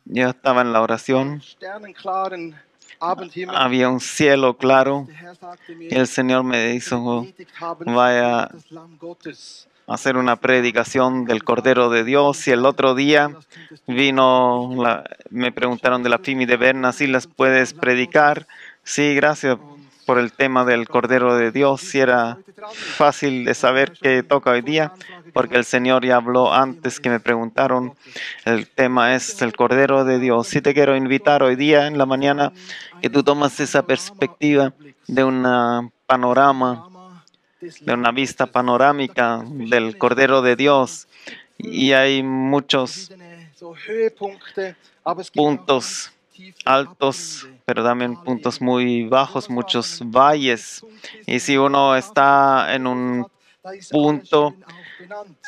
Yo estaba en la oración. Había un cielo claro y el Señor me dijo, vaya a hacer una predicación del Cordero de Dios. Y el otro día me preguntaron de la Pimi de Berna, ¿si las puedes predicar? Sí, gracias por el tema del Cordero de Dios. Si era fácil de saber qué toca hoy día, porque el Señor ya habló antes que me preguntaron. El tema es el Cordero de Dios. Sí te quiero invitar hoy día en la mañana que tú tomas esa perspectiva de una vista panorámica del Cordero de Dios. Y hay muchos puntos altos, pero también puntos muy bajos, muchos valles. Y si uno está en un punto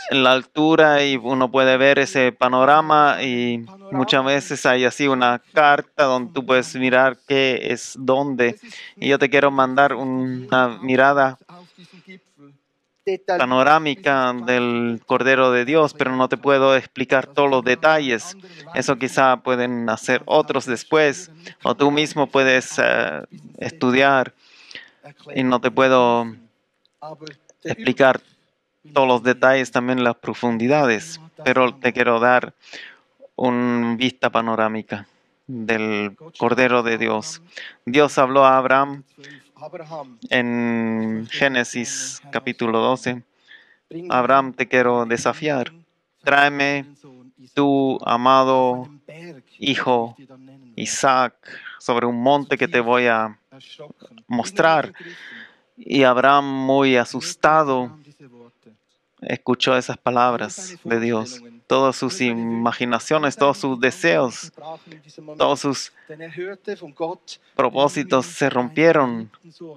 en la altura y uno puede ver ese panorama, y muchas veces hay así una carta donde tú puedes mirar qué es dónde. Y yo te quiero mandar una mirada panorámica del Cordero de Dios, pero no te puedo explicar todos los detalles. Eso quizá pueden hacer otros después, o tú mismo puedes estudiar, y no te puedo explicar todos los detalles, también las profundidades, pero te quiero dar una vista panorámica del Cordero de Dios. Dios habló a Abraham en Génesis capítulo 12. Abraham, te quiero desafiar. Tráeme tu amado hijo Isaac sobre un monte que te voy a mostrar. Y Abraham, muy asustado, escuchó esas palabras de Dios. Todas sus imaginaciones, todos sus deseos, todos sus propósitos se rompieron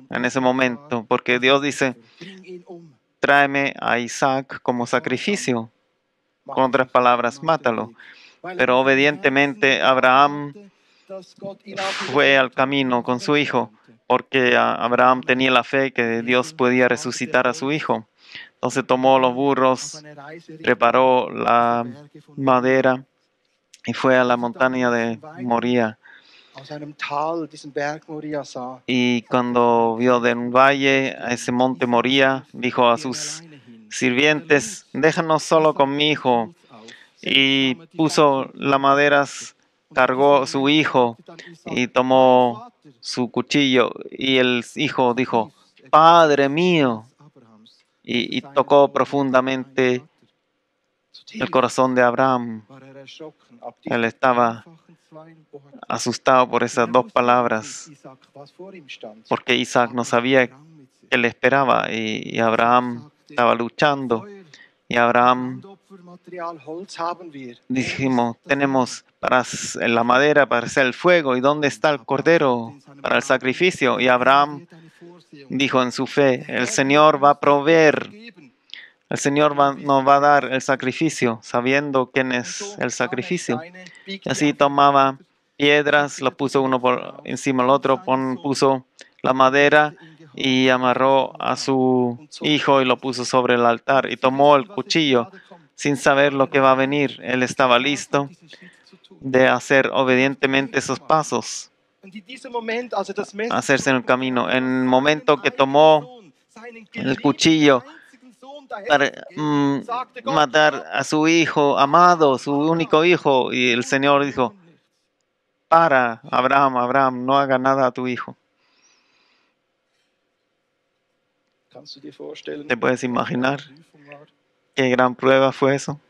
en ese momento, porque Dios dice, tráeme a Isaac como sacrificio. Con otras palabras, mátalo. Pero obedientemente Abraham fue al camino con su hijo, porque Abraham tenía la fe que Dios podía resucitar a su hijo. Entonces tomó los burros, preparó la madera y fue a la montaña de Moría. Y cuando vio de un valle a ese monte Moría, dijo a sus sirvientes, déjanos solo con mi hijo. Y puso las maderas, cargó su hijo y tomó su cuchillo. Y el hijo dijo, Padre mío. Y tocó profundamente el corazón de Abraham. Él estaba asustado por esas dos palabras, porque Isaac no sabía qué le esperaba, y Abraham estaba luchando. Y Abraham dijimos, tenemos la madera para hacer el fuego, ¿y dónde está el cordero para el sacrificio? Y Abraham dijo en su fe, el Señor va a proveer. El Señor nos va a dar el sacrificio, sabiendo quién es el sacrificio. Y así tomaba piedras, lo puso uno por encima del otro, puso la madera y amarró a su hijo y lo puso sobre el altar. Y tomó el cuchillo sin saber lo que va a venir. Él estaba listo de hacer obedientemente esos pasos, hacerse en el camino. En el momento que tomó el cuchillo para matar a su hijo amado, su único hijo, y el Señor dijo, para, Abraham, no haga nada a tu hijo. ¿Te puedes imaginar qué gran prueba fue eso?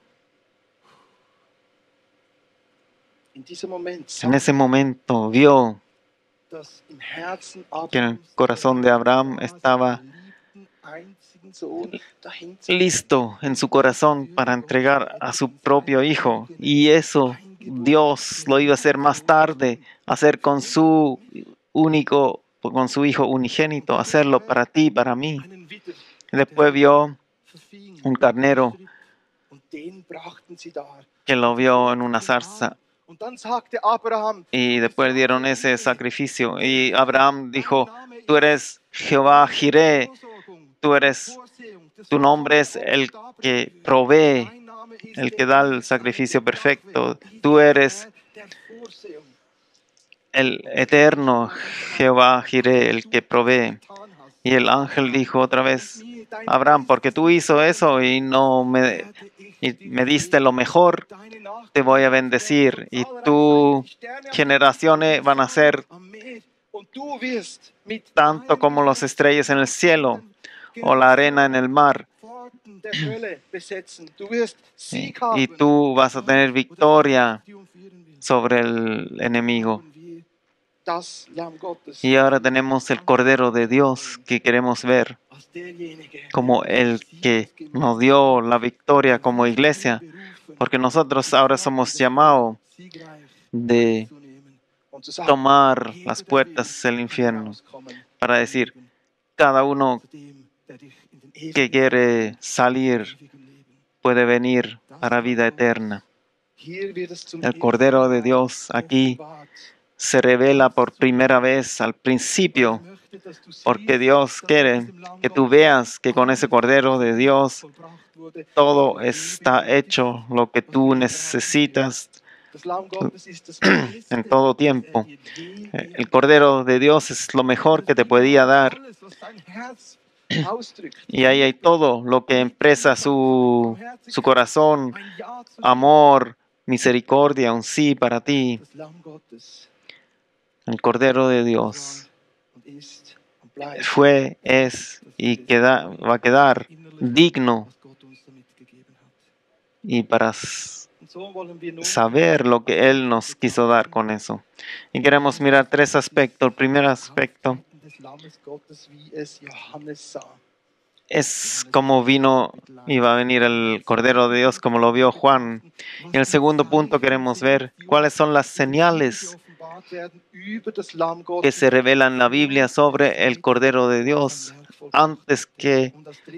En ese momento vio que en el corazón de Abraham estaba listo en su corazón para entregar a su propio hijo, y eso Dios lo iba a hacer más tarde, hacer con su hijo unigénito, hacerlo para ti, para mí. Después vio un carnero que lo vio en una zarza, y después dieron ese sacrificio, y Abraham dijo, tú eres Jehová Jireh, tu nombre es el que provee. el que da el sacrificio perfecto. Tú eres el eterno Jehová Jireh, el que provee. Y el ángel dijo otra vez, Abraham, porque tú hizo eso y me diste lo mejor, te voy a bendecir y tus generaciones van a ser tanto como las estrellas en el cielo o la arena en el mar. Y tú vas a tener victoria sobre el enemigo. Y ahora tenemos el Cordero de Dios que queremos ver como el que nos dio la victoria como iglesia, porque nosotros ahora somos llamados de tomar las puertas del infierno para decir, cada uno que quiere salir puede venir para vida eterna. El Cordero de Dios aquí se revela por primera vez al principio, porque Dios quiere que tú veas que con ese Cordero de Dios todo está hecho, lo que tú necesitas en todo tiempo. El Cordero de Dios es lo mejor que te podía dar. Y ahí hay todo lo que expresa su corazón, amor, misericordia, un sí para ti. El Cordero de Dios fue, es y va a quedar digno. Y para saber lo que Él nos quiso dar con eso. Y queremos mirar tres aspectos. El primer aspecto es cómo iba a venir el Cordero de Dios, como lo vio Juan. Y el segundo punto queremos ver cuáles son las señales que se revelan en la Biblia sobre el Cordero de Dios antes que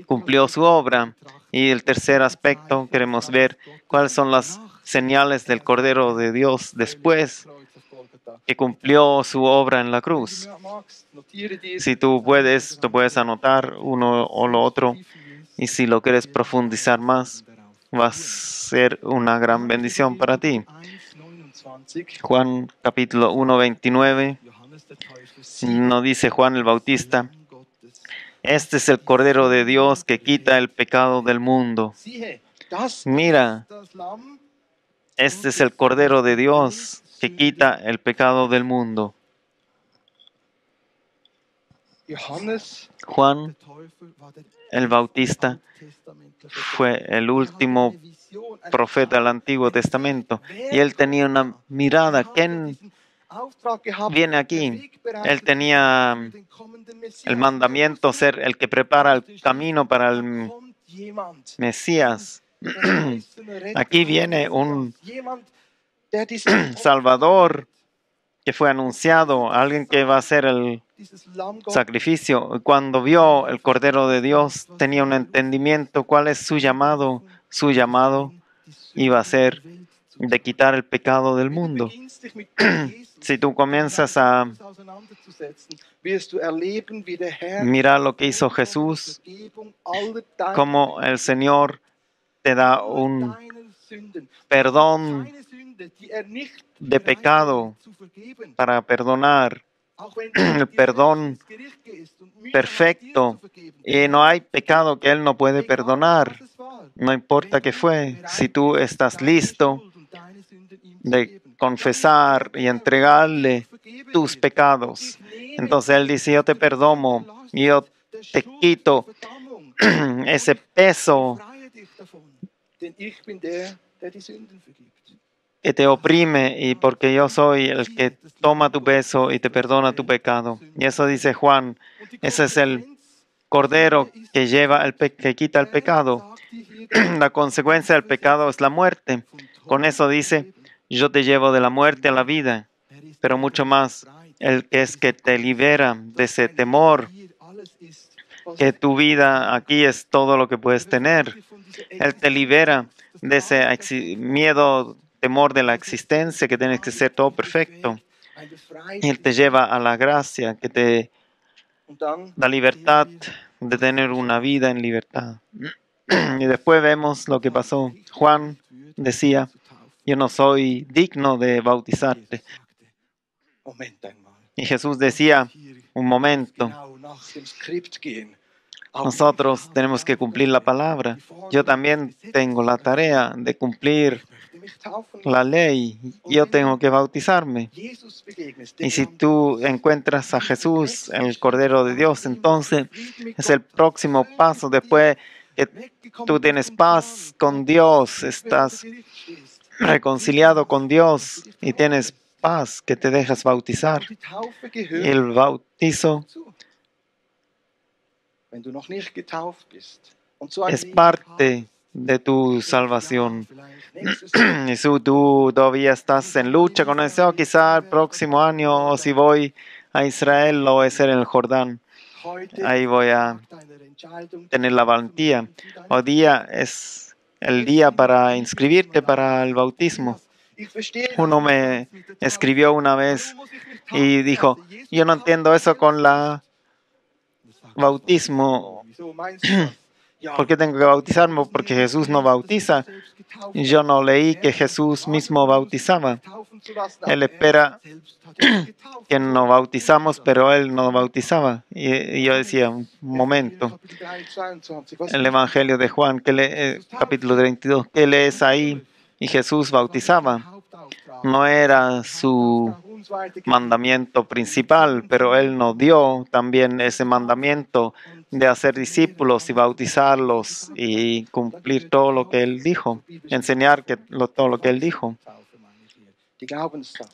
cumplió su obra. Y el tercer aspecto queremos ver cuáles son las señales del Cordero de Dios después que cumplió su obra en la cruz. Si tú puedes anotar uno o lo otro, y si lo quieres profundizar más, va a ser una gran bendición para ti. Juan capítulo 1, 29, nos dice Juan el Bautista, este es el Cordero de Dios que quita el pecado del mundo. Mira, este es el Cordero de Dios que quita el pecado del mundo. Juan el Bautista fue el último profeta del Antiguo Testamento y él tenía una mirada. ¿Quién viene aquí? Él tenía el mandamiento ser el que prepara el camino para el Mesías. Aquí viene un Salvador que fue anunciado, alguien que va a hacer el sacrificio. Cuando vio el Cordero de Dios, tenía un entendimiento cuál es su llamado. Su llamado iba a ser de quitar el pecado del mundo. Si tú comienzas a mirar lo que hizo Jesús, cómo el Señor te da un perdón de pecado para perdonar, el perdón perfecto, y no hay pecado que Él no puede perdonar, no importa qué fue. Si tú estás listo de confesar y entregarle tus pecados, entonces Él dice, yo te perdono, yo te quito ese peso que te oprime, y porque yo soy el que toma tu peso y te perdona tu pecado. Y eso dice Juan, ese es el Cordero que que quita el pecado. La consecuencia del pecado es la muerte. Con eso dice, yo te llevo de la muerte a la vida, pero mucho más, el que es que te libera de ese temor, que tu vida aquí es todo lo que puedes tener. Él te libera de ese miedo, temor de la existencia, que tienes que ser todo perfecto. Y Él te lleva a la gracia, que te da libertad de tener una vida en libertad. Y después vemos lo que pasó. Juan decía, yo no soy digno de bautizarte. Y Jesús decía, un momento, nosotros tenemos que cumplir la palabra. Yo también tengo la tarea de cumplir la ley. Yo tengo que bautizarme. Y si tú encuentras a Jesús, el Cordero de Dios, entonces es el próximo paso. Después que tú tienes paz con Dios, estás reconciliado con Dios y tienes paz, que te dejas bautizar. Y el bautizo es parte de tu salvación. Y si tú todavía estás en lucha con eso, quizá el próximo año, o si voy a Israel, lo voy a hacer en el Jordán. Ahí voy a tener la valentía. Hoy día es el día para inscribirte para el bautismo. Uno me escribió una vez y dijo, yo no entiendo eso con la bautismo. ¿Por qué tengo que bautizarme? Porque Jesús no bautiza. Yo no leí que Jesús mismo bautizaba. Él espera que nos bautizamos, pero Él no bautizaba. Y yo decía, un momento, el Evangelio de Juan, capítulo 32, ¿qué lees ahí? Y Jesús bautizaba. No era su mandamiento principal, pero Él nos dio también ese mandamiento de hacer discípulos y bautizarlos y cumplir todo lo que Él dijo, enseñar todo lo que Él dijo.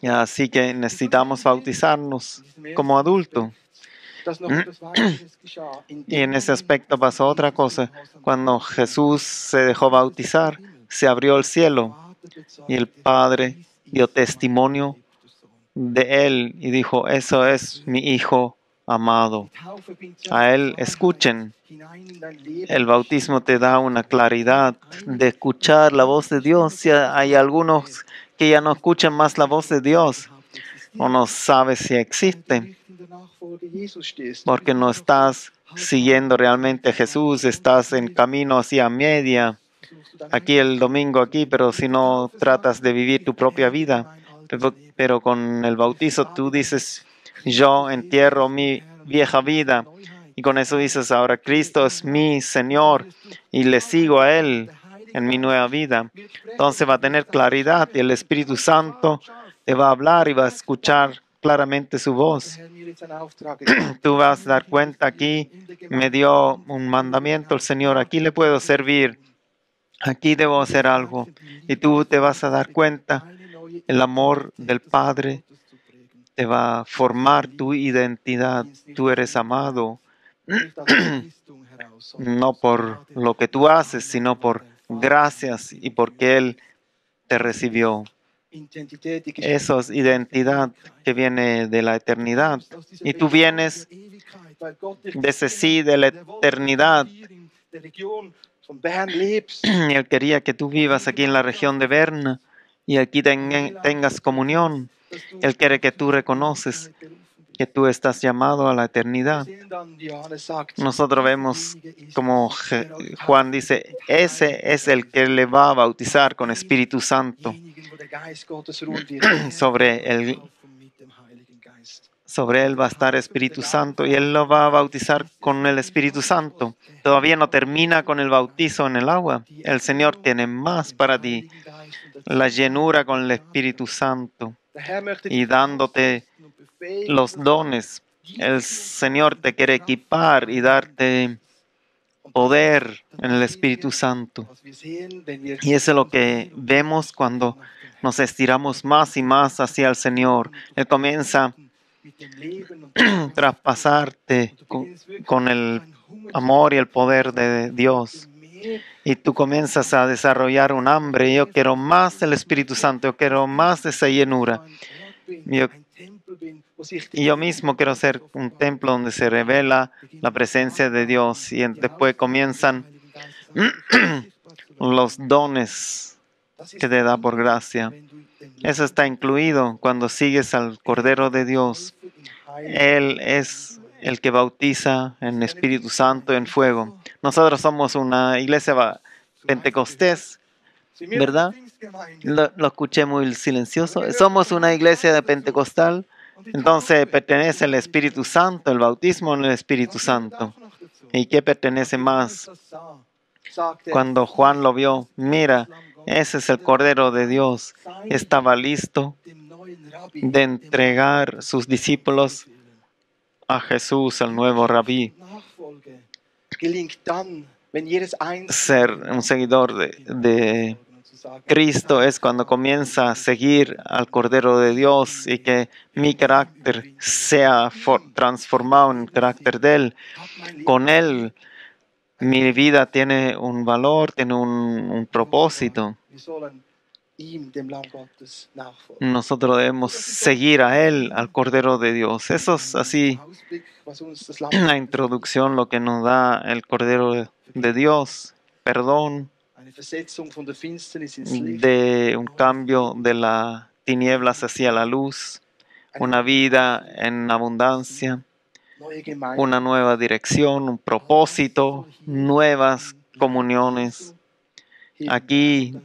Y así que necesitamos bautizarnos como adultos. Y en ese aspecto pasó otra cosa. Cuando Jesús se dejó bautizar, se abrió el cielo y el Padre dio testimonio de Él y dijo, eso es mi Hijo amado. A Él escuchen. El bautismo te da una claridad de escuchar la voz de Dios. Si hay algunos que ya no escuchan más la voz de Dios o no sabes si existe, porque no estás siguiendo realmente a Jesús, estás en camino hacia media, aquí el domingo aquí, pero si no tratas de vivir tu propia vida. Pero con el bautizo tú dices, yo entierro mi vieja vida. Y con eso dices, ahora Cristo es mi Señor y le sigo a Él en mi nueva vida. Entonces va a tener claridad y el Espíritu Santo te va a hablar y va a escuchar claramente su voz. Tú vas a dar cuenta, aquí me dio un mandamiento el Señor, aquí le puedo servir, aquí debo hacer algo. Y tú te vas a dar cuenta, el amor del Padre te va a formar tu identidad. Tú eres amado, no por lo que tú haces, sino por gracias y porque Él te recibió. Eso es identidad que viene de la eternidad. Y tú vienes de ese sí de la eternidad. Y Él quería que tú vivas aquí en la región de Berna y aquí tengas comunión. Él quiere que tú reconoces que tú estás llamado a la eternidad. Nosotros vemos como Juan dice, ese es el que le va a bautizar con Espíritu Santo. Sobre él va a estar Espíritu Santo y él lo va a bautizar con el Espíritu Santo. Todavía no termina con el bautizo en el agua. El Señor tiene más para ti. La llenura con el Espíritu Santo y dándote los dones. El Señor te quiere equipar y darte poder en el Espíritu Santo. Y eso es lo que vemos cuando nos estiramos más y más hacia el Señor. Él comienza a traspasarte con el amor y el poder de Dios. Y tú comienzas a desarrollar un hambre. Yo quiero más del Espíritu Santo, yo quiero más de esa llenura. Y yo mismo quiero ser un templo donde se revela la presencia de Dios. Y después comienzan los dones que te da por gracia. Eso está incluido cuando sigues al Cordero de Dios. Él es el que bautiza en Espíritu Santo, en fuego. Nosotros somos una iglesia pentecostés, ¿verdad? Lo escuché muy silencioso. Somos una iglesia de pentecostal, entonces pertenece el Espíritu Santo, el bautismo en el Espíritu Santo. ¿Y qué pertenece más? Cuando Juan lo vio, mira, ese es el Cordero de Dios. Estaba listo de entregar sus discípulos a Jesús, el nuevo rabí. Ser un seguidor de Cristo es cuando comienza a seguir al Cordero de Dios y que mi carácter sea transformado en el carácter de Él. Con Él, mi vida tiene un valor, tiene un propósito. Nosotros debemos seguir a Él, al Cordero de Dios. Eso es así la introducción, lo que nos da el Cordero de Dios. Perdón de un cambio de las tinieblas hacia la luz, una vida en abundancia, una nueva dirección, un propósito, nuevas comuniones. Aquí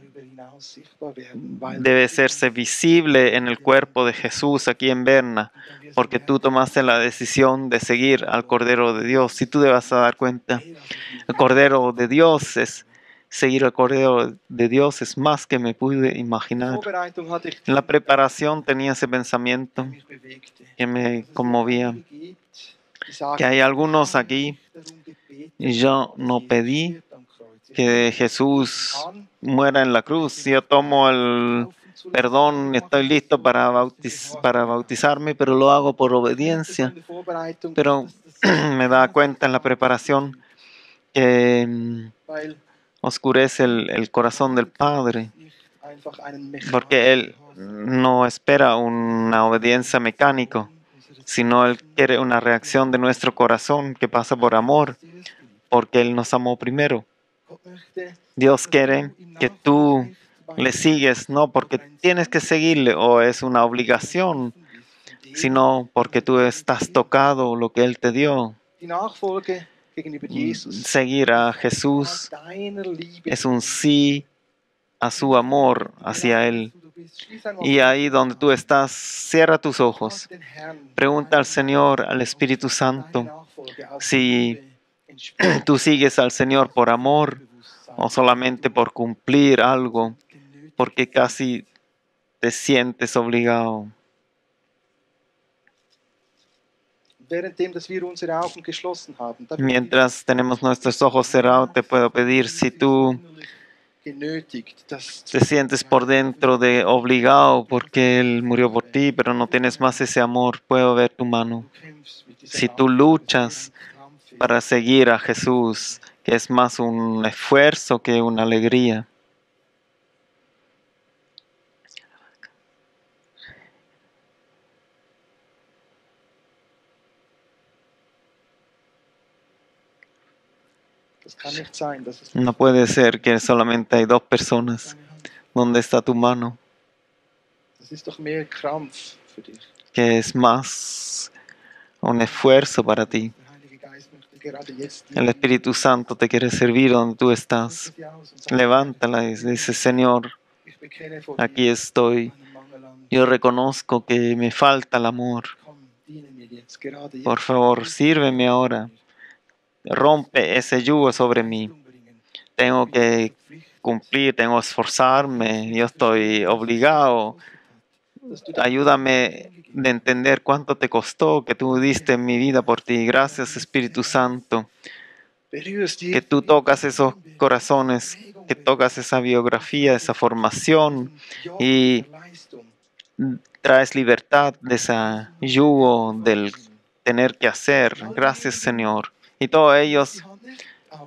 debe hacerse visible en el cuerpo de Jesús aquí en Berna, porque tú tomaste la decisión de seguir al Cordero de Dios. Si tú te vas a dar cuenta, el Cordero de Dios es seguir al Cordero de Dios es más que me pude imaginar. En la preparación tenía ese pensamiento que me conmovía, que hay algunos aquí, y yo no pedí que Jesús muera en la cruz. Yo tomo el perdón, estoy listo para bautizarme, pero lo hago por obediencia. Pero me da cuenta en la preparación que oscurece el corazón del Padre, porque Él no espera una obediencia mecánica, sino Él quiere una reacción de nuestro corazón que pasa por amor, porque Él nos amó primero. Dios quiere que tú le sigues, no porque tienes que seguirle o es una obligación, sino porque tú estás tocado lo que Él te dio. Seguir a Jesús es un sí a su amor hacia Él. Y ahí donde tú estás, cierra tus ojos. Pregunta al Señor, al Espíritu Santo, si tú sigues al Señor por amor o solamente por cumplir algo, porque casi te sientes obligado. Mientras tenemos nuestros ojos cerrados, te puedo pedir, si tú te sientes por dentro de obligado porque Él murió por ti, pero no tienes más ese amor, puedo ver tu mano. Si tú luchas para seguir a Jesús, que es más un esfuerzo que una alegría. No puede ser que solamente hay dos personas. ¿Dónde está tu mano? Que es más un esfuerzo para ti. El Espíritu Santo te quiere servir donde tú estás. Levántala y dice, Señor, aquí estoy. Yo reconozco que me falta el amor. Por favor, sírveme ahora. Rompe ese yugo sobre mí. Tengo que cumplir, tengo que esforzarme. Yo estoy obligado. Ayúdame de entender cuánto te costó que tú diste mi vida por ti. Gracias, Espíritu Santo. Que tú tocas esos corazones, que tocas esa biografía, esa formación y traes libertad de ese yugo del tener que hacer. Gracias, Señor. Y todos ellos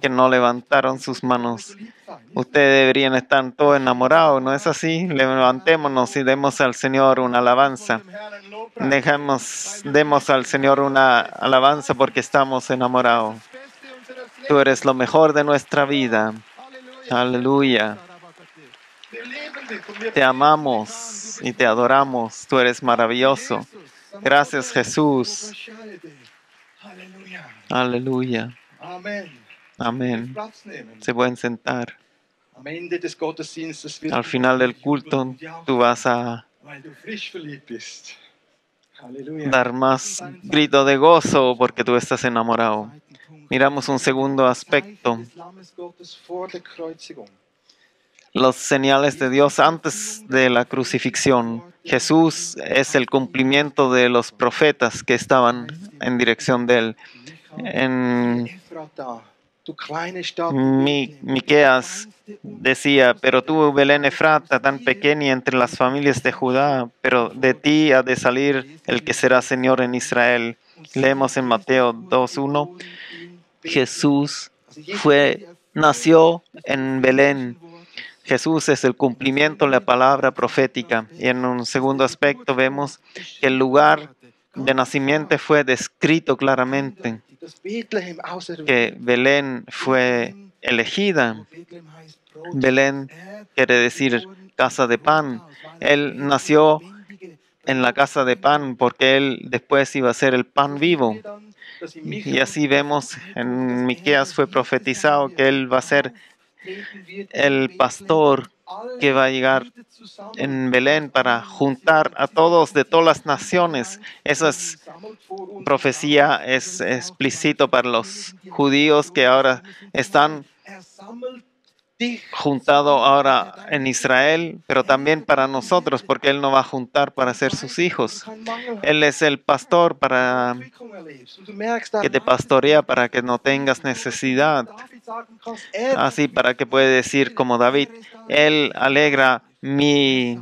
que no levantaron sus manos, ustedes deberían estar todos enamorados, ¿no es así? Levantémonos y demos al Señor una alabanza. Demos al Señor una alabanza porque estamos enamorados. Tú eres lo mejor de nuestra vida. Aleluya. Te amamos y te adoramos. Tú eres maravilloso. Gracias, Jesús. Aleluya. Amen. Amén. Platz nehmen. Se pueden sentar. Am Ende des Gottesdienstes wirst Al du final del wirklich culto, jubeln, tú vas a weil du frisch verliebt bist. Halleluja. dar más grito de gozo porque tú estás enamorado. Miramos un segundo aspecto. Des Lammes Gottes vor der Kreuzigung. Los señales de Dios antes de la crucifixión. Jesús es el cumplimiento de los profetas que estaban en dirección de él. En Ephrata, du kleine Stadt, Miqueas decía, pero tú, Belén Efrata, tan pequeña entre las familias de Judá, pero de ti ha de salir el que será Señor en Israel. Leemos en Mateo 2:1. Jesús nació en Belén. Jesús es el cumplimiento de la palabra profética. Y en un segundo aspecto vemos que el lugar de nacimiento fue descrito claramente, que Belén fue elegida. Belén quiere decir casa de pan. Él nació en la casa de pan porque él después iba a ser el pan vivo. Y así vemos en Miqueas fue profetizado que él va a ser el pastor que va a llegar en Belén para juntar a todos de todas las naciones. Esa profecía es explícito para los judíos que ahora están juntado ahora en Israel, pero también para nosotros, porque Él nos va a juntar para ser sus hijos. Él es el pastor para que te pastorea para que no tengas necesidad. Así para que puede decir como David, Él alegra mi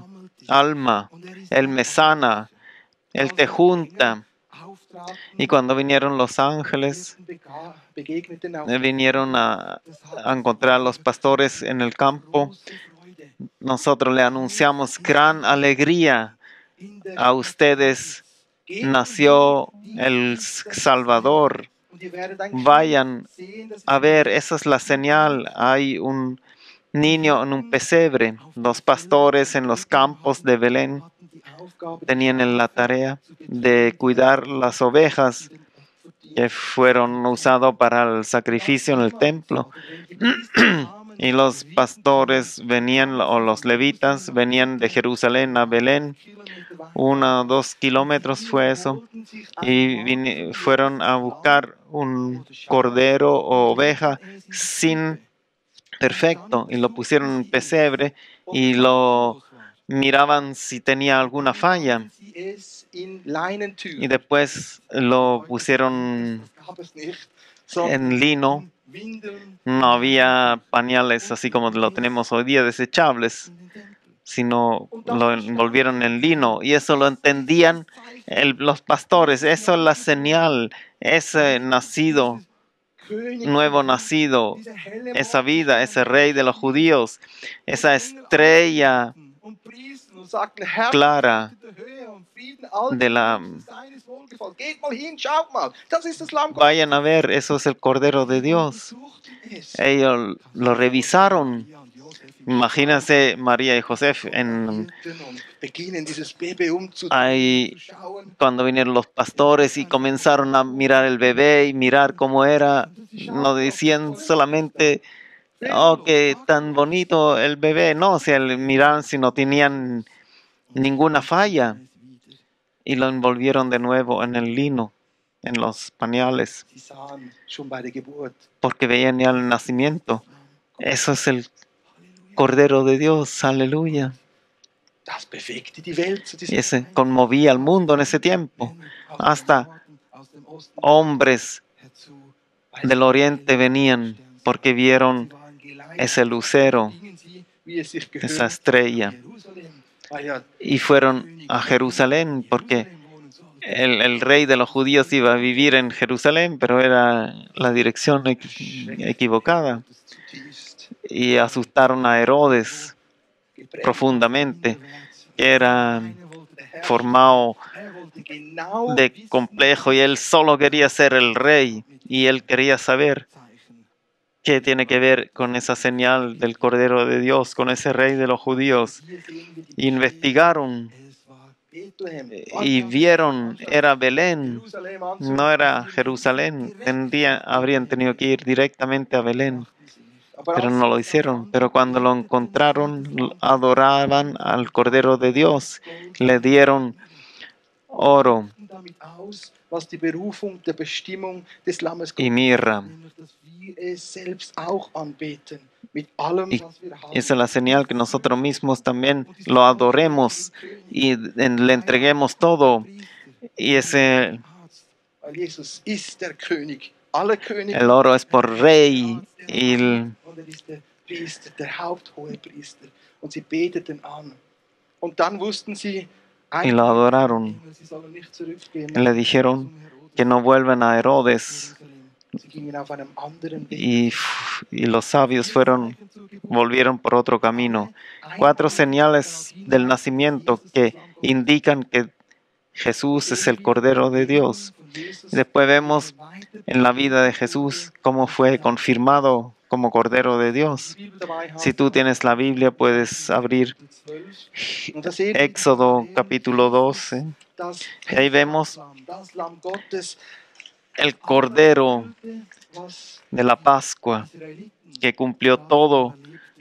alma, Él me sana, Él te junta. Y cuando vinieron los ángeles, vinieron a encontrar a los pastores en el campo, nosotros le anunciamos gran alegría a ustedes. Nació el Salvador. Vayan a ver, esa es la señal. Hay un niño en un pesebre. Los pastores en los campos de Belén tenían la tarea de cuidar las ovejas que fueron usadas para el sacrificio en el templo. Y los pastores venían, o los levitas venían de Jerusalén a Belén. 1 o 2 kilómetros fue eso. Y fueron a buscar un cordero o oveja sin perfecto. Y lo pusieron en pesebre y lo miraban si tenía alguna falla. Y después lo pusieron en lino. No había pañales así como lo tenemos hoy día, desechables, sino lo envolvieron en lino. Y eso lo entendían los pastores. Eso es la señal, ese nacido, nuevo nacido, esa vida, ese rey de los judíos, esa estrella clara de la... Vayan a ver, eso es el Cordero de Dios. Ellos lo revisaron. Imagínense María y José ahí cuando vinieron los pastores y comenzaron a mirar el bebé y mirar cómo era. No decían solamente, oh, qué tan bonito el bebé. No, o sea, miraban si no tenían ninguna falla. Y lo envolvieron de nuevo en el lino, en los pañales, porque veían ya el nacimiento. Eso es el Cordero de Dios, aleluya. Y ese conmovía al mundo en ese tiempo. Hasta hombres del oriente venían porque vieron ese lucero, esa estrella. Y fueron a Jerusalén porque el rey de los judíos iba a vivir en Jerusalén, pero era la dirección equivocada. Y asustaron a Herodes profundamente, que era formado de complejo y él solo quería ser el rey y él quería saber qué tiene que ver con esa señal del Cordero de Dios, con ese rey de los judíos. Investigaron y vieron, era Belén, Jerusalem no era Jerusalén. Habrían tenido que ir directamente a Belén, pero no lo hicieron. Pero cuando lo encontraron, adoraban al Cordero de Dios, le dieron oro damit aus, was die Berufung der Bestimmung des Lammes y Gottes mirra. ist, nämlich, dass wir es selbst auch anbeten, mit allem, Y was wir haben. esa es la señal que nosotros mismos también lo adoremos y le entreguemos todo. Y ese, Weil Jesus ist der König aller Könige. el oro es por rey y Und er ist der Priester, der Haupthohepriester. Und sie beteten an. Und dann wussten sie, lo adoraron. sie sollen nicht zurückgehen Y le dijeron que no vuelvan a Herodes. Sie gingen auf einem anderen Weg. Y los sabios volvieron por otro camino. 4 señales del nacimiento que indican que Jesús es el Cordero de Dios. Y después vemos en la vida de Jesús cómo fue confirmado como Cordero de Dios. Si tú tienes la Biblia, puedes abrir Éxodo capítulo 12. Y ahí vemos el Cordero de la Pascua que cumplió todo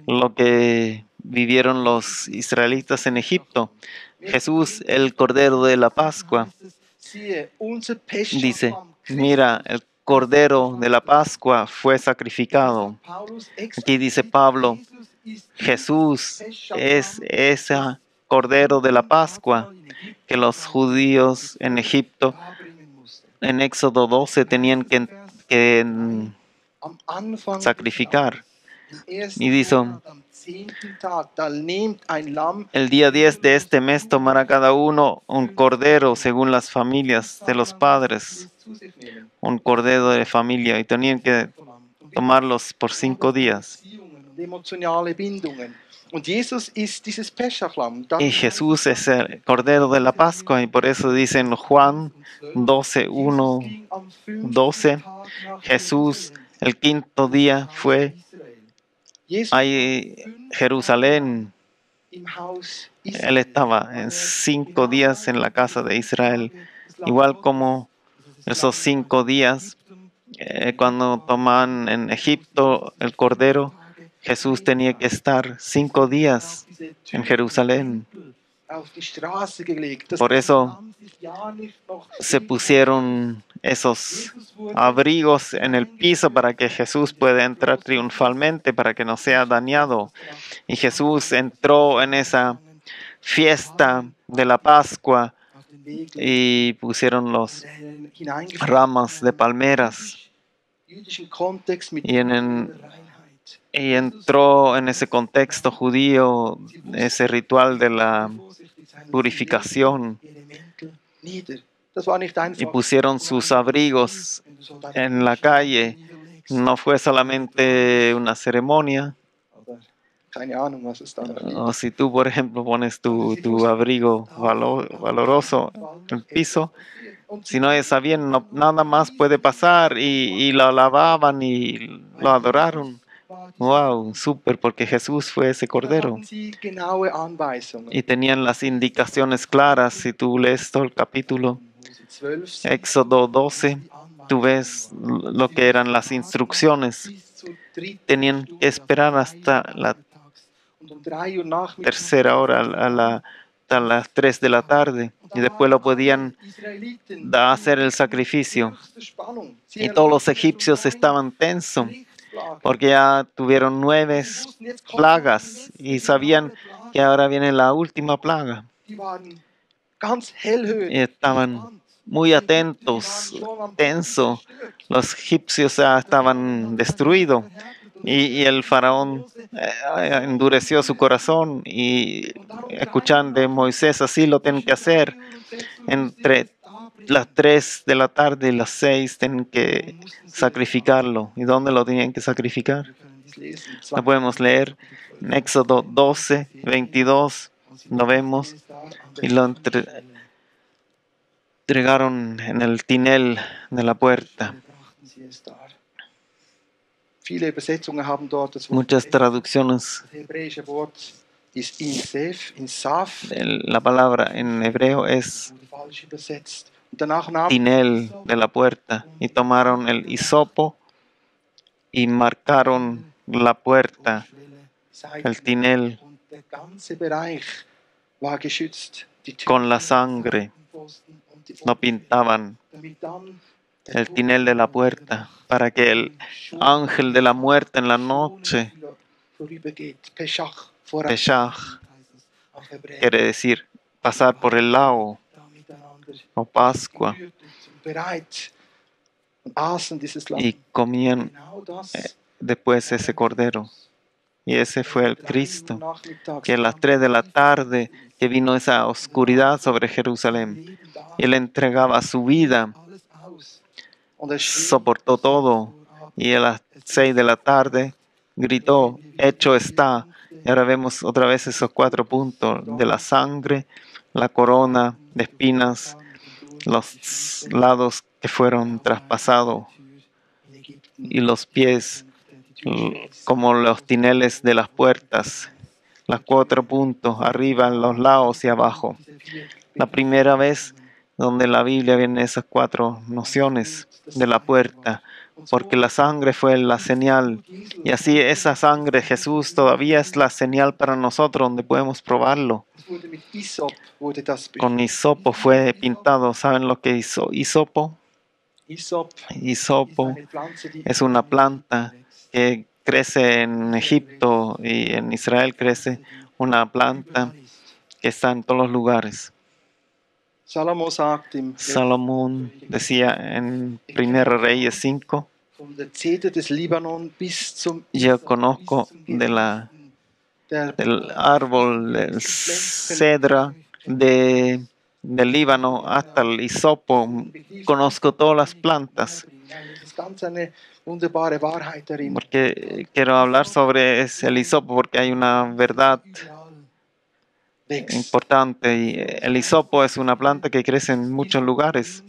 lo que vivieron los israelitas en Egipto. Jesús, el Cordero de la Pascua, dice, mira, el Cordero de la Pascua fue sacrificado. Aquí dice Pablo, Jesús es ese Cordero de la Pascua que los judíos en Egipto, en Éxodo 12, tenían que sacrificar. Y dice, el día 10 de este mes tomará cada uno un cordero según las familias de los padres, un cordero de familia, y tenían que tomarlos por 5 días. Y Jesús es el Cordero de la Pascua, y por eso dice en Juan 12, 1, 12, Jesús el 5.º día fue a Jerusalén. Él estaba en 5 días en la casa de Israel, igual como esos 5 días cuando toman en Egipto el Cordero. Jesús tenía que estar 5 días en Jerusalén. Por eso se pusieron esos abrigos en el piso para que Jesús pueda entrar triunfalmente, para que no sea dañado. Y Jesús entró en esa fiesta de la Pascua y pusieron los ramas de palmeras. Y entró en ese contexto judío, ese ritual de la purificación. Y pusieron sus abrigos en la calle. No fue solamente una ceremonia. O si tú, por ejemplo, pones tu abrigo valoroso en el piso, si no sabían, nada más puede pasar, y lo alababan y lo adoraron. Wow, súper, porque Jesús fue ese Cordero. Y tenían las indicaciones claras. Si tú lees todo el capítulo, Éxodo 12, tú ves lo que eran las instrucciones. Tenían que esperar hasta la 3.ª hora, hasta las 3 de la tarde, y después lo podían hacer el sacrificio. Y todos los egipcios estaban tensos, porque ya tuvieron 9 plagas y sabían que ahora viene la última plaga. Y estaban muy atentos, tensos. Los egipcios ya estaban destruidos. Y el faraón endureció su corazón, y escuchan de Moisés, así lo tienen que hacer. Entre las 3 de la tarde y las 6 tienen que sacrificarlo. ¿Y dónde lo tenían que sacrificar? Lo podemos leer en Éxodo 12, 22. Lo vemos. Y lo entregaron en el tinel de la puerta. Muchas traducciones ist Insaf, La palabra en hebreo es wurde falsch übersetzt. Und danach nahm tinel de la puerta, y tomaron el hisopo y marcaron la puerta, el tinel, und der ganze Bereich war geschützt. Die con la Türen, sangre. Seitenpfosten und die Lo pintaban damit dann el tinel de la puerta, para que el ángel de la muerte en la noche, vorübergeht. Peshach, voran. Peshach, Auf Hebräisch. quiere decir pasar por el lago Da miteinander o Pascua, gegürtet und bereit und aßen dieses Lamm. y comían Genau das después ese cordero. Y ese fue el 3 Uhr Cristo, nachmittags que a las 3 de la tarde que vino esa oscuridad sobre Jerusalén, y él entregaba su vida, alles aus. Und er schrie, soportó todo, y a las 6 de la tarde gritó, hecho está. Y ahora vemos otra vez esos 4 puntos de la sangre, la corona de espinas, los lados que fueron traspasados in Ägypten, y los pies como los tineles de las puertas, los 4 puntos arriba, en los lados y abajo. La primera vez donde la Biblia viene esas 4 nociones de la puerta, porque la sangre fue la señal, y así esa sangre de Jesús todavía es la señal para nosotros donde podemos probarlo. Es wurde mit Isop wurde das Con hisopo fue pintado. ¿Saben lo que hizo hisopo? Isop Hisopo ist eine Pflanze, die es una planta que crece en Egipto y en Israel crece una planta que está en todos los lugares. Salomo sagt im Salomón decía en 1 Reyes 5, von der Zeder des Libanon bis zum yo conozco de del árbol del cedra del Líbano hasta el hisopo, conozco todas las plantas, Es ist ganz eine wunderbare Wahrheit darin. porque quiero hablar sobre el hisopo, porque hay una verdad Wächst. importante, y el hisopo es una planta que crece en muchos lugares,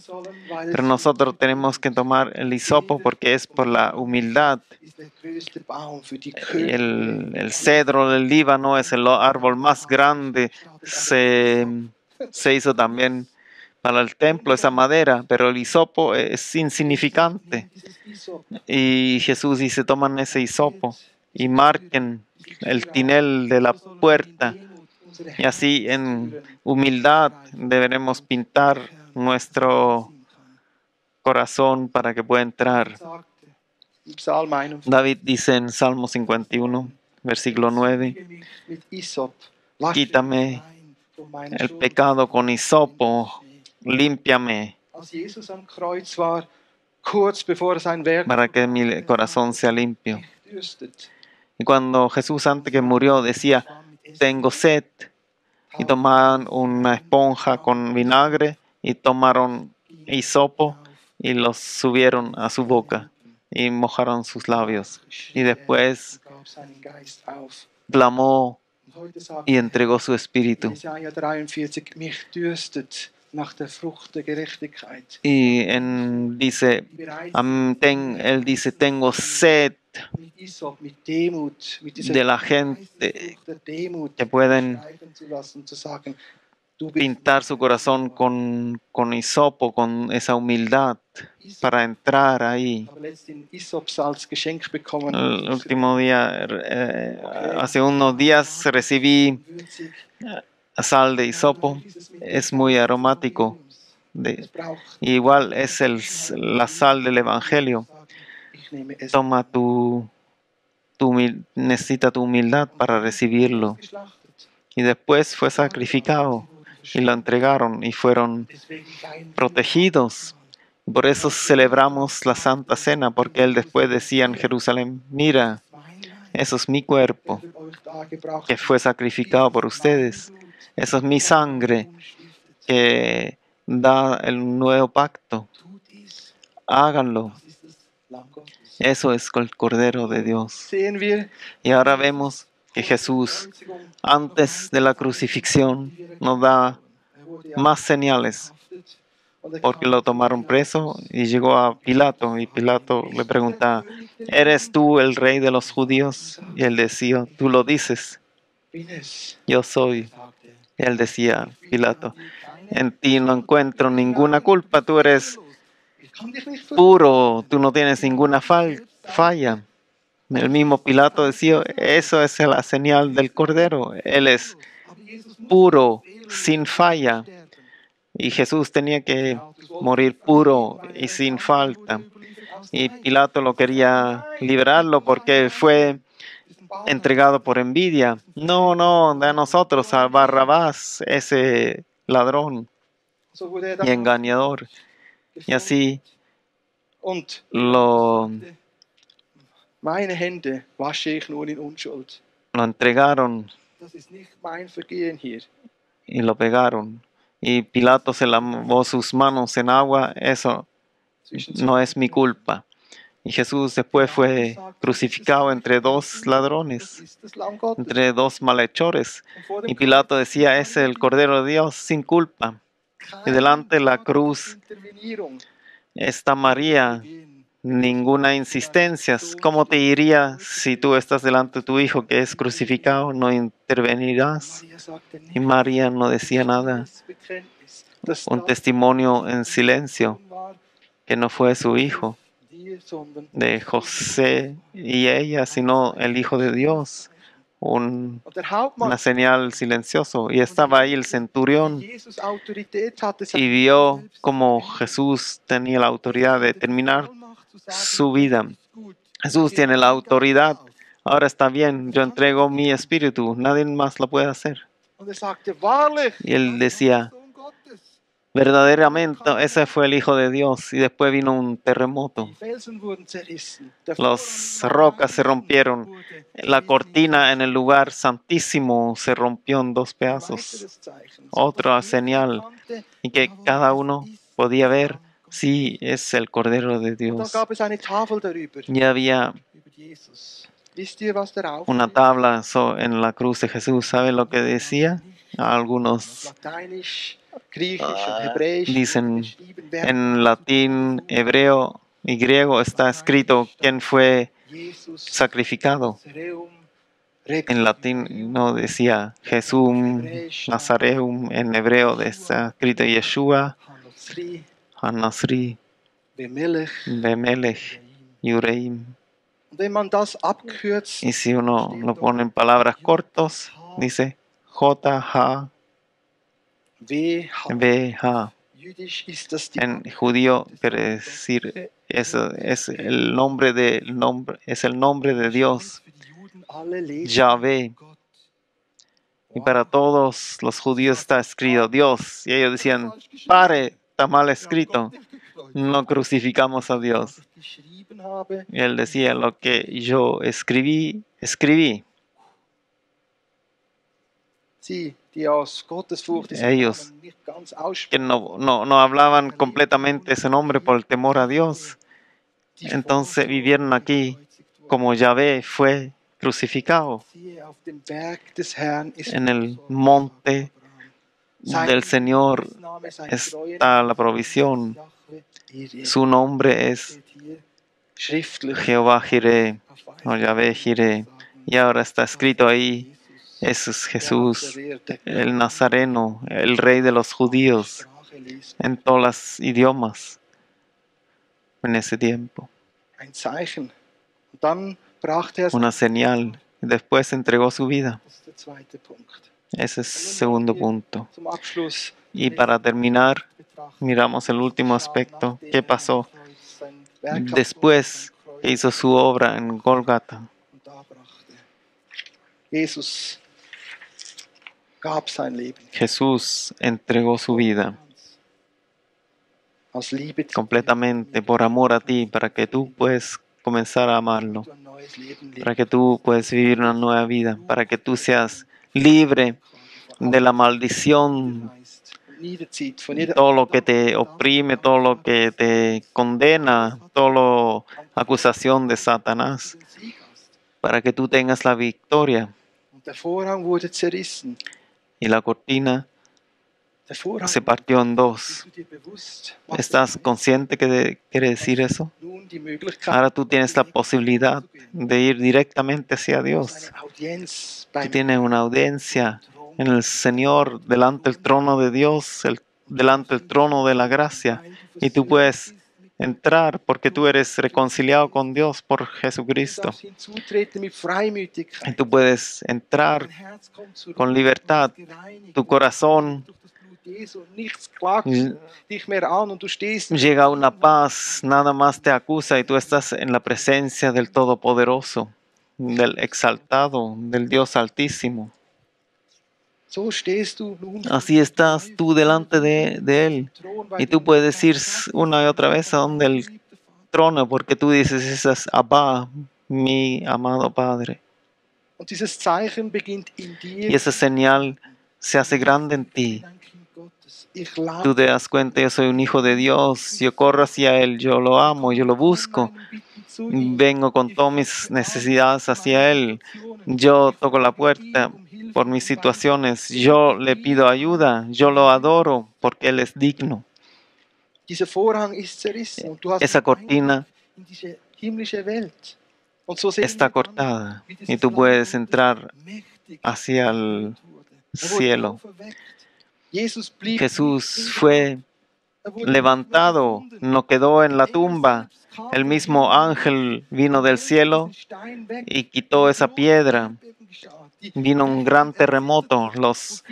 pero nosotros tenemos que tomar el hisopo porque es por la humildad. Ist der größte Baum für die Y el cedro del Líbano es el árbol más grande, se hizo también para el templo esa madera, pero el hisopo es insignificante. Y Jesús dice, toman ese hisopo y marquen el tinel de la puerta. Y así en humildad deberemos pintar nuestro corazón para que pueda entrar. Psalm 51. David dice en Salmo 51, versículo 9, Mit Isop, wasche quítame mich rein von meiner el Schuld. pecado con hisopo, límpiame, Als Jesus am Kreuz war, kurz bevor sein Werk para que mi corazón sea limpio. dürstet, Y cuando Jesús antes que murió decía, tengo sed, y tomaban una esponja con vinagre y tomaron hisopo y los subieron a su boca y mojaron sus labios. Y después gab seinen Geist auf. clamó Und heute sagt y entregó su espíritu. Jesaja 43, mich dürstet nach der Frucht der Gerechtigkeit. Y dice, Bereit él dice, tengo sed mit Isop, mit Demut, mit dieser de la gente Frucht der Demut que pueden streifen zu lassen, zu sagen, du bist pintar su corazón con hisopo, con esa humildad, para entrar ahí. Ich habe letztens Isop-Salz geschenkt bekommen. El último día, hace unos días recibí Würzig. sal de hisopo, es muy aromático. Es braucht. Igual es la sal del Evangelio. Ich nehme es. Toma necesita tu humildad para recibirlo. Geschlachtet. Y después fue sacrificado y lo entregaron y fueron Deswegen dein protegidos. Por eso celebramos la Santa Cena, porque él después decía en Jerusalén, mira, eso es mi cuerpo wird euch dargebracht. que fue sacrificado por ustedes. Eso es mi sangre que da el nuevo pacto. Tut dies. Háganlo. Das ist das Lamm Gottes. Eso es el Cordero de Dios. Sehen wir Y ahora vemos que Jesús, antes de la crucifixión, nos da más señales, porque lo tomaron preso y llegó a Pilato, y Pilato le pregunta, ¿eres tú el rey de los judíos? Y él decía, tú lo dices. bin es, yo soy. sagte. Él decía, Ich finde Pilato, an dir keine en ti no Schuld. encuentro ninguna culpa, tú eres Ich kann dich nicht puro, verurteilen. tú no tienes ninguna Selbst sagte, falla. El das mismo ist das Pilato Zeichen decía, des Lammes. eso es la señal del Cordero. Él es Aber Jesus musste puro, fehlerlos sin falla. sterben. Y Jesús tenía que Pilatus wollte ihn morir freigeben, puro weil y er ein sin Anhänger wurde falta. überliefert aus Y Neid. Pilato lo Er sagte, quería nein, liberarlo gib uns einen porque anderen, fue diesen Barabbas, entregado por envidia. diesen No, Verräter, no, de Räuber, nosotros, a Mörder. Barrabás, ese ladrón So wurde er y dann auf dem engañador. Kreuz Y así gefoltert. Und Pilatus lo, sagte, meine Hände wasche ich nun in Unschuld. lo entregaron Das ist nicht mein Vergehen hier. y lo pegaron. Y Pilato se lavó sus manos en agua, eso Zwischen no zwei es mi Räubern. culpa. Y Jesús después Pilatus fue sagte, das ist crucificado der entre Gerechte, dos das ladrones, ist das Lamm Gottes. entre dos malhechores. Und vor dem Y Pilato Kreuz decía, war es el Maria Cordero de Dios sin culpa. Y kein delante de la Wort der cruz Intervenierung. está María, ninguna insistencia. ¿Cómo te iría si tú estás delante de tu hijo que es crucificado? No intervenirás. Maria sagte Y nichts. María no decía nada. Stilles Bekenntnis, dass Un das testimonio en nicht silencio, Sohn war, que no fue su hijo dir, sondern de José y ella, sino el Hijo de Dios. Und der Hauptmann, Una señal silencioso. Y estaba ahí el wie centurión Jesus Autorität hatte, sein y Leben vio selbst zu como beenden. Jesús tenía la Jesus autoridad de hatte die terminar Vollmacht zu sagen, su es vida. ist gut. Jesús Ich tiene gebe la meinen Geist autoridad. auf. Ahora está bien, yo entrego mi espíritu. Nadie más lo puede hacer. Und sagte, wahrlich, Y él das war der decía, Sohn Gottes. verdaderamente, ese fue el Hijo de Dios. Y después vino un terremoto. Die Felsen wurden zerrissen. Der Las Vorhang rocas se im Heiligsten rompieron. wurde La zerrissen cortina en el in lugar santísimo se rompió en dos Ein pedazos. weiteres Zeichen, so dass Otra jeder señal. erkannte, Y que jawohl, cada es uno ist podía das ver Lamm Gottes. si es el Cordero de Und dann Dios. gab es eine Tafel darüber, Y había über Jesus. Wisst ihr, was darauf una steht? tabla en la cruz de Jesús. ¿Sabe lo que decía? Algunos Lateinisch, Griechisch und Hebräisch wurde dicen geschrieben, wer en war latín, zuerst hebreo y griego está escrito quién fue Jesus sacrificado. Nazareum En latín no decía Jesús Nazareum, en hebreo está escrito Yeshua Hanozri, HaNazri Bemelech. Bemelech Yureim. Und wenn man das abkürzt, Y si uno lo pone en palabras cortas, dice JHBH. WH. Jüdisch ist das die En judío quiere decir eso es el nombre es el nombre de Dios, Für die Juden alle lesen Yahvé. Gott. Y para todos los judíos está escrito Dios. Y ellos decían, pare, está mal escrito. No crucificamos a Dios. Was ich geschrieben habe, Y él decía, lo que yo escribí, escribí. sie, die aus Gottesfurcht diesen Ellos Namen nicht ganz que aussprechen, no hablaban completamente ese nombre por el temor a Dios. die Entonces vor vivieron aquí gekreuzigt wurden. como Yahvé fue crucificado Siehe, auf dem Berg des Herrn ist en el Vorsorge, monte Sein del Señor Name, sein está la provisión. Jahwe, Jireh. Su nombre es Steht hier schriftlich Jehová Jireh auf o weißen Yahvé Jireh. Sagen, Y ahora está escrito ahí, Jesus, ese es der Jesús, Nazareer, der el Nazareno, el rey de los judíos, Sprache liest, en todos los idiomas en ese tiempo. ein Zeichen. Und dann brachte er Una señal. Después entregó su vida. Das ist der zweite Punkt. Ese es el segundo punto. Zum Abschluss Y para terminar, betrachten miramos el último aspecto. ¿Qué pasó sein Werk después que hizo su obra en Golgata? und da brachte. Jesus gab sein Leben Jesús entregó su vida aus Liebe zu completamente por amor a ti, para que tú puedas comenzar a amarlo, dir, ein neues Leben para que tú puedas vivir una nueva vida, para que tú seas libre de la maldición, niederzieht von jeder todo lo que te oprime, todo lo que te condena, toda la acusación de Satanás, den Sieg hast. para que tú tengas la victoria. Und der Vorhang wurde zerrissen. Y la cortina Der Vorhang, se partió en bist dos. du dir bewusst, was ¿Estás consciente que quiere decir eso? nun die Möglichkeit, Ahora tú tienes la posibilidad de ir directamente hacia Dios. eine Audienz Tú beim tienes una audiencia en el Señor, delante del trono de Dios, delante del trono de la gracia. Y tú puedes entrar porque tú eres reconciliado con Dios por Du Jesucristo. darfst hinzutreten mit Y Freimütigkeit. tú puedes entrar Dein Herz kommt zur con Ruhe libertad. und ist gereinigt Tu corazón durch das Blut Jesu. Nichts klagt dich mehr an und du stehst llega a una paz, nada más te acusa y tú estás en la presencia del Todopoderoso, del Exaltado, del Dios Altísimo. so stehst du nun Así estás tú delante de Él. Thron, Y weil tú du puedes ir una y otra vez a donde el geliebter Vater. trono porque tú dices, ese es Abba, mi amado Padre. Und dieses Zeichen beginnt in dir. Y esa señal se hace grande en Ich ti. bin ein Kind Gottes. Ich lade Tú te das cuenta, yo soy un hijo de Dios, yo corro hacia Él, yo lo amo, yo lo busco. meinen Bitten zu ihm. Vengo con todas mis necesidades hacia Él. Yo toco la puerta por mis situaciones. Yo le pido ayuda. Yo lo adoro porque Él es digno. Dieser Vorhang ist zerrissen und du hast Esa cortina in diese himmlische Welt. Und so sehen está wir dann, cortada wie dieses y tú Lamm puedes Gottes entrar mächtig hacia el wurde. Er wurde cielo. auferweckt. Jesus blieb Jesús nicht fue er wurde levantado, nicht mehr no quedó en la gefunden. Der Engel tumba. selbst kam El vom mismo Himmel ángel vino und del wälzte cielo diesen Stein weg. y quitó esa piedra. Vino un gran terremoto. Los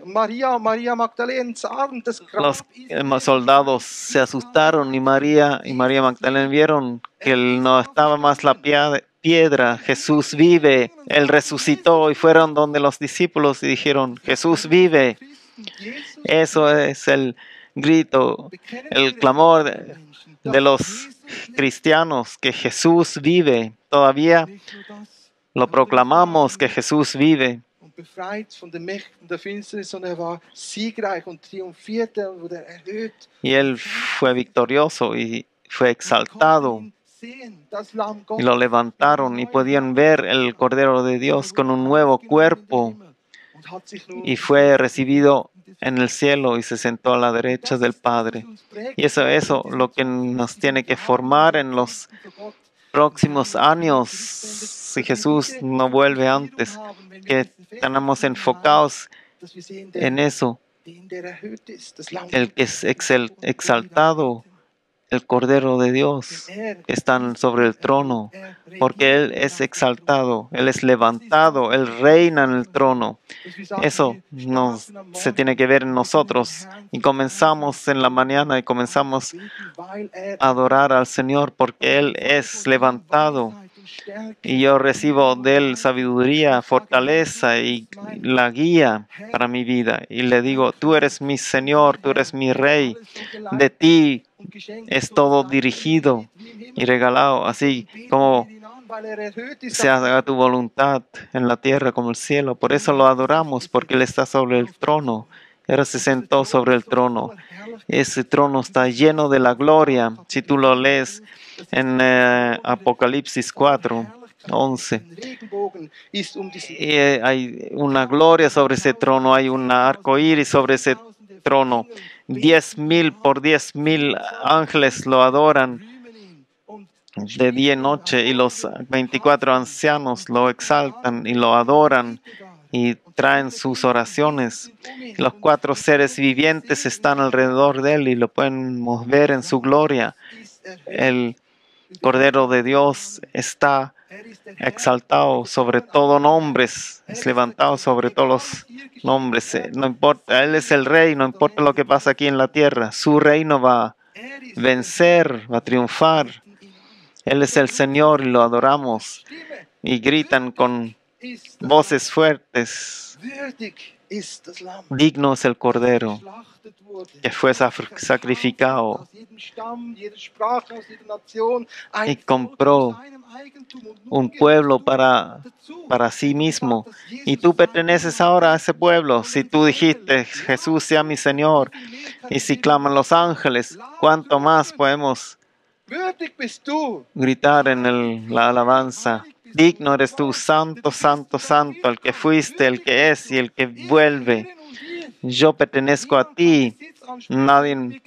Maria Magdalena sahen das Los Grab ist soldados se asustaron y María Magdalena vieron que no estaba más la piedra. Jesús vive. Él resucitó y fueron donde los discípulos y dijeron, Jesús vive. Eso es el grito, el clamor de los cristianos, que Jesús vive. Todavía lo proclamamos que Jesús vive. befreit von den Mächten der Finsternis, sondern war siegreich und triumphierte und wurde erhöht. Y él fue victorioso y fue exaltado. Y lo levantaron y podían ver el Cordero de Dios con un nuevo cuerpo. Y fue recibido en el cielo y se sentó a la derecha del Padre. Y eso lo que nos tiene que formar en los próximos años, si Jesús no vuelve antes, que estamos enfocados en eso, el que es exaltado, el Cordero de Dios, que está sobre el trono, porque Él es exaltado, Él es levantado, Él reina en el trono. Eso se tiene que ver en nosotros. Y comenzamos en la mañana y comenzamos a adorar al Señor porque Él es levantado. Y yo recibo de Él sabiduría, fortaleza y la guía para mi vida. Y le digo, tú eres mi Señor, tú eres mi Rey. De ti es todo dirigido y regalado, así como se haga tu voluntad en la tierra como el cielo. Por eso lo adoramos, porque Él está sobre el trono. Él se sentó sobre el trono. Ese trono está lleno de la gloria. Si tú lo lees en Apocalipsis 4:11. Y hay una gloria sobre ese trono, hay un arco iris sobre ese trono. 10,000 por 10,000 ángeles lo adoran de día y noche, y los 24 ancianos lo exaltan y lo adoran y traen sus oraciones. Los 4 seres vivientes están alrededor de él y lo podemos ver en su gloria. El Cordero de Dios está exaltado sobre todo nombres, es levantado sobre todos los nombres. No importa, Él es el Rey, no importa lo que pasa aquí en la tierra. Su reino va a vencer, va a triunfar. Él es el Señor y lo adoramos. Y gritan con voces fuertes, digno es el Cordero que fue sacrificado y compró un pueblo para sí mismo. Y tú perteneces ahora a ese pueblo. Si tú dijiste, Jesús sea mi Señor, y si claman los ángeles, ¿cuánto más podemos gritar en la alabanza? Digno eres tú, santo, santo, santo, el que fuiste, el que es y el que vuelve. yo pertenezco a ti. Nadie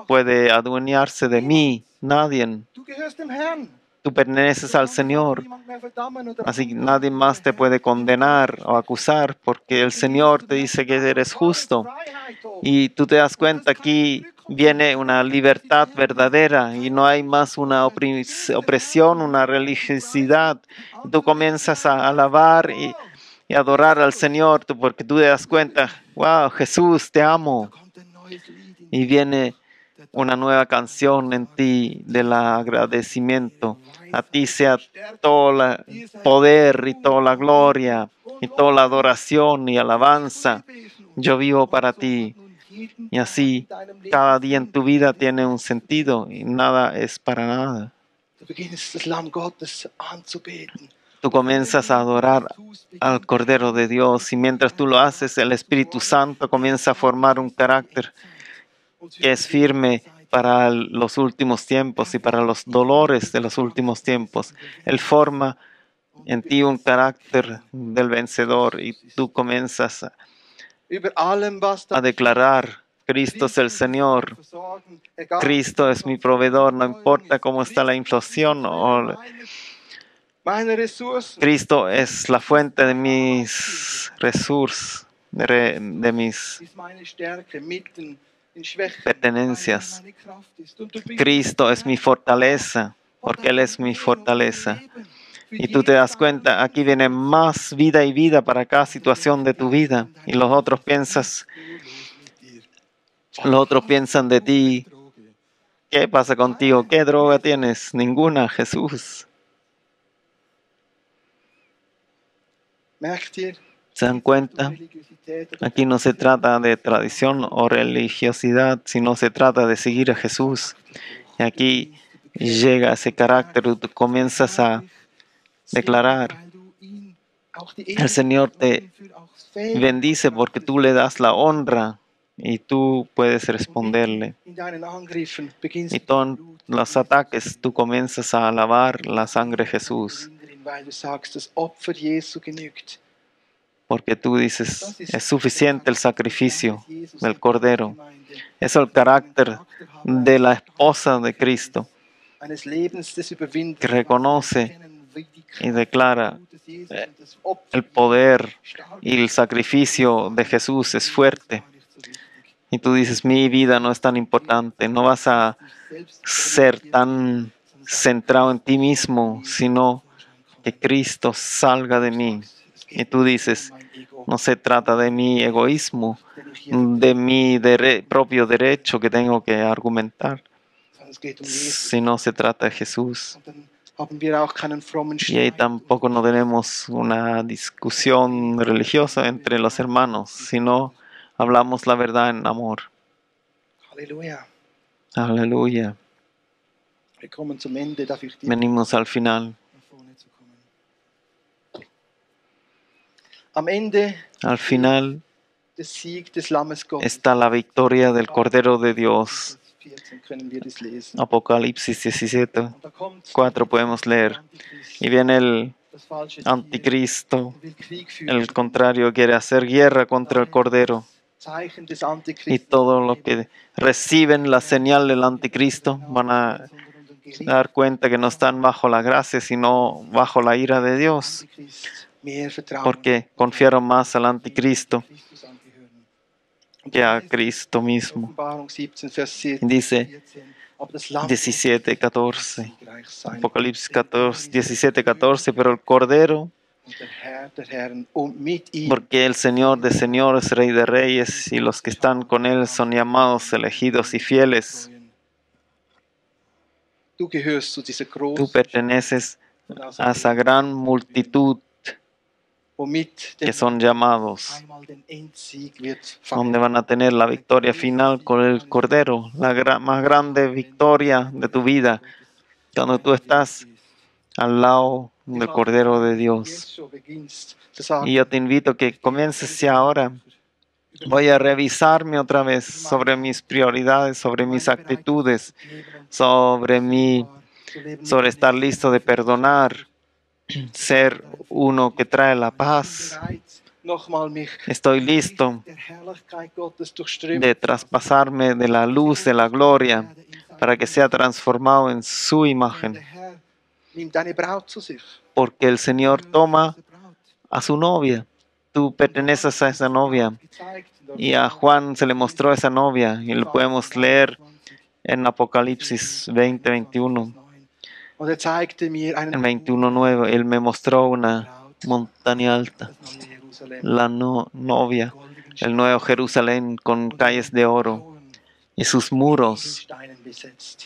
puede adueñarse de mí. Nadie. Du gehörst dem Herrn. Tú perteneces al Señor. Niemand mehr verdammen oder Así que nadie más te puede condenar o acusar porque el Señor te dice que eres justo. Y tú te das cuenta, aquí viene una libertad verdadera y no hay más una opresión, una religiosidad. Tú comienzas a alabar y adorar al Señor porque tú te das cuenta, wow, Jesús, te amo. Y viene una nueva canción en ti del agradecimiento. A ti sea todo el poder y toda la gloria y toda la adoración y alabanza. Yo vivo para ti. Y así, cada día en tu vida tiene un sentido y nada es para nada. Du beginnst das Lamm Gottes anzubeten. Tú comienzas a adorar al Cordero de Dios y mientras tú lo haces, el Espíritu Santo comienza a formar un carácter que es firme para los últimos tiempos y para los dolores de los últimos tiempos. Él forma en ti un carácter del vencedor y tú comienzas Über allem, was a declarar, Cristo es el Señor, Cristo es mi proveedor, no importa cómo está la inflación, o meine Ressourcen. Cristo es la fuente de mis recursos, de mis Ist meine Stärke mitten in Schwächen, pertenencias. weil er meine Kraft ist. Und du bist Cristo es mi fortaleza, porque Él es mi fortaleza. Y tú te das cuenta, aquí viene más vida y vida para cada situación de tu vida. Y los otros piensan de ti, ¿qué pasa contigo? ¿Qué droga tienes? Ninguna, Jesús. Merkt ihr? ¿Se dan cuenta? Religiosität. Aquí no se trata de tradición o religiosidad, sino se trata de seguir a Jesús. Y aquí llega ese carácter, tú comienzas a declarar. Weil du ihn auch die El Señor te Ehre für auch Fähigkeit bendice porque tú le das la honra y tú puedes responderle. in deinen Angriffen beginnst Y du todos los ataques tú comienzas a alabar la sangre de Jesús. weil du sagst, das Opfer Jesu genügt. Porque tú dices, es suficiente el sacrificio del Cordero. Es el carácter de la esposa de Cristo Eines Lebens des Überwindens, que reconoce erkennen, wie die Kraft y declara des Jesus und das Opfer el poder stark y el sacrificio de Jesús es fuerte. gar nicht so wichtig. Y tú dices, mi vida no es tan importante, no vas a Selbst ser tan centrado en ti mismo, sino que Cristo salga de mí. Y tú dices, mein Ego, no se trata de mi egoísmo, den ich hier, de mi propio derecho que tengo que argumentar, sondern es geht Jesus. sino se trata de Jesús. Und dann haben wir auch keinen frommen Y ahí Streit. tampoco no tenemos una discusión religiosa entre los hermanos, sino hablamos la verdad en amor. Halleluja. Aleluya. Wir kommen zum Ende. Darf ich dir Venimos al final. nach vorne zu kommen? Am Ende Al final des Sieg des Lammes Gottes. está la victoria del Cordero de Dios. 14 können wir das lesen. Apocalipsis 17, Und da kommt 4 podemos leer. Antichrist, Y viene el das falsche Tier, anticristo, will Krieg führen. el contrario, quiere hacer guerra contra el Cordero. Zeichen des Y Antichristen. todo lo que reciben la señal del anticristo van a dar cuenta que no están bajo la gracia, sino bajo la ira de Dios, Antichrist mehr vertrauen. porque confiaron más al anticristo Christus angehören. Und que a dann Cristo mismo. Offenbarung 17, Vers 14. Dice Aber das Lamm 17, 14, siegreich sein. Apocalipsis 14, 17, 14, pero el Cordero, Und der Herr der Herren und mit ihm porque el Señor de señores, Rey de reyes, y los que están con Él son llamados, elegidos y fieles. Du gehörst zu dieser Tú großen, perteneces a esa gran multitud womit que der son llamados, einmal den Endsieg wird donde feiern. van a tener la victoria final con el Cordero, la más grande victoria de tu vida, cuando tú estás al lado del Cordero de Dios. Jetzt schon beginnst zu sagen, Y yo te invito a que comiences ya ahora. Voy a revisarme otra vez sobre mis prioridades, sobre mis actitudes, sobre estar listo de perdonar, ser uno que trae la paz, nochmal mich Estoy listo der Herrlichkeit Gottes durchströmt. de traspasarme de la luz de la gloria para que sea transformado en su Denn imagen, der Herr nimmt deine Braut zu sich. porque el Señor Gehört toma diese Braut. a su novia. Tú perteneces a esa novia. Y a Juan se le mostró esa novia y lo podemos leer en Apocalipsis 20, 21, Und zeigte mir einen en 21:9. Él me mostró una Braut, montaña alta, das neue Jerusalem, la novia, goldigen el nuevo Jerusalén con calles de oro Mauern, y sus muros Edelsteinen besetzt.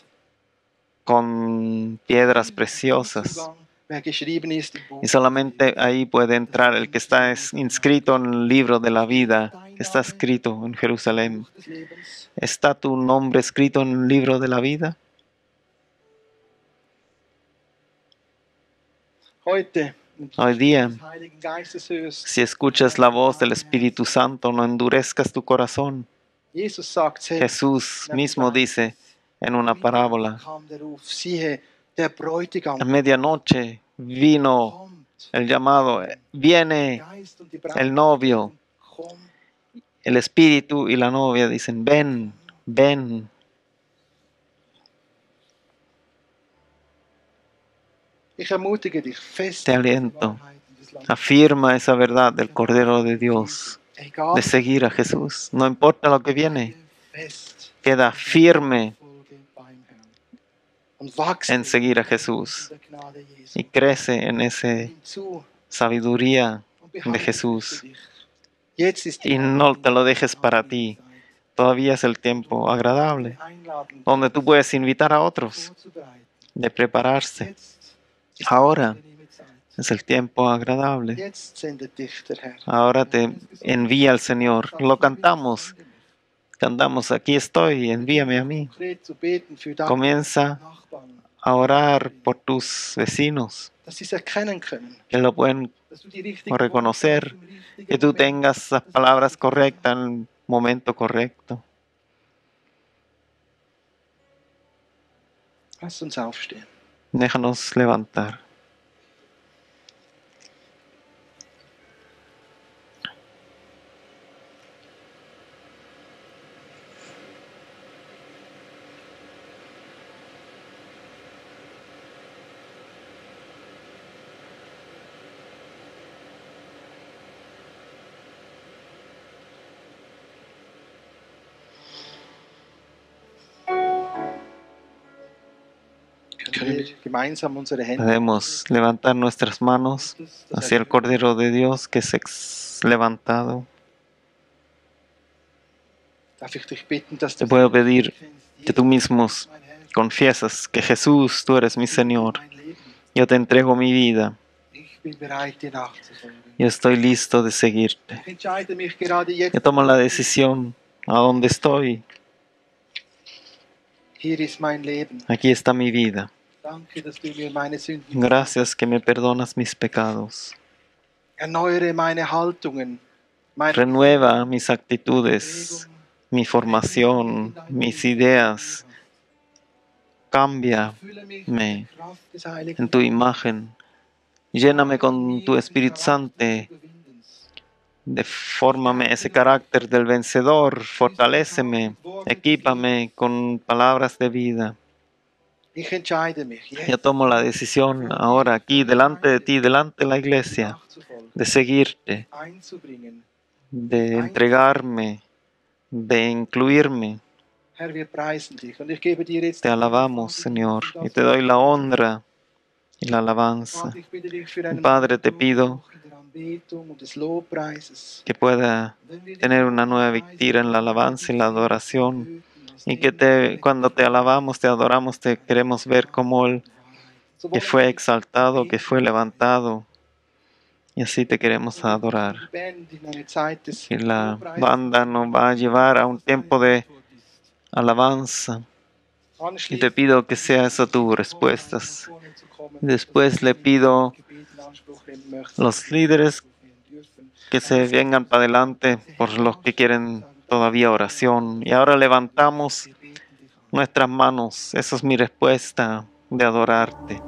con piedras preciosas. Zugang, wer geschrieben ist im Buch Y solamente ahí puede entrar el que está inscrito en el libro de la vida, que está escrito en Jerusalén. des Lebens. ¿Está tu nombre escrito en el libro de la vida? Heute, Hoy día, des Heiligen Geistes hörst, si escuchas la voz del Espíritu Santo, no endurezcas tu corazón. Jesus sagt selbst, Jesús mismo dice en una parábola, kam der Ruf, siehe, der Bräutigam a medianoche vino kommt, el llamado, viene Geist und die Braut el novio, komm. el Espíritu y la novia dicen, ven, ven. Ich ermutige dich fest, Te aliento. die Wahrheiten des Lammes. Afirma esa verdad del Cordero de Dios, Egal, de seguir a Jesús. No importa lo que viene, fest, queda firme folge beim Herrn. Und wachse en seguir a Jesús in der Gnade Jesu. y crece en esa Nimm zu sabiduría und de behalte Jesús. für dich. Jetzt ist Y no te lo dejes para ti. Todavía es el tiempo agradable, donde tú puedes invitar a otros de prepararse. Jetzt ist Ahora die angenehme Zeit. es el tiempo agradable. Jetzt sendet dich der Herr. Ahora te envía el Señor. Lo cantamos. Cantamos, aquí estoy, envíame a mí. Konkret zu beten für deine Comienza Nachbarn, a orar por tus vecinos, dass sie es erkennen können, que lo pueden dass du die richtigen reconocer, Worte im richtigen que tú Moment tengas las palabras correctas en el momento correcto. Lass uns aufstehen. Déjanos levantar. Können wir gemeinsam unsere Hände Podemos levantar nuestras manos hacia el Cordero de Dios que es levantado. Darf ich dich bitten, dass Te du puedo pedir Jesus, que tú mismos mein Herr, confiesas que Jesús, tú eres mi Señor. mein Leben. Yo te entrego mi vida. Ich bin bereit, dir nachzufolgen. Yo estoy listo de seguirte. Ich entscheide mich gerade jetzt. Yo tomo la decisión a donde estoy. Hier ist mein Leben. Aquí está mi vida. Danke, dass du mir meine Sünden Gracias que me perdonas mis pecados. erneuere meine Haltungen, meine Renueva mis actitudes, Bewegung, mi formación, mis ideas. Cámbiame fülle mich mit der Kraft des Heiligen en tu imagen. Lléname con tu Espíritu Santo. Defórmame ese carácter del vencedor. Fortaléceme. Equípame con palabras de vida. Ich entscheide mich Yo jetzt tomo la decisión ahora aquí, delante de ti, delante de la iglesia, nachzufolgen, de seguirte, einzubringen. de entregarme, de incluirme. Herr, wir preisen dich und ich gebe dir jetzt Te alabamos, Señor, y te doy la honra y la alabanza. Vater, ich bitte dich für einen Padre, te pido in der Anbetung und des Lobpreises. que pueda Wenn wir tener una nueva victoria en la alabanza y la adoración, y que cuando te alabamos, te adoramos, te queremos ver como Él que fue exaltado, que fue levantado, y así te queremos adorar. Que la banda nos va a llevar a un tiempo de alabanza, y te pido que sea esa tu respuestas. Después le pido los líderes que se vengan para adelante por los que quieren todavía oración. Y ahora levantamos nuestras manos. Esa es mi respuesta de adorarte.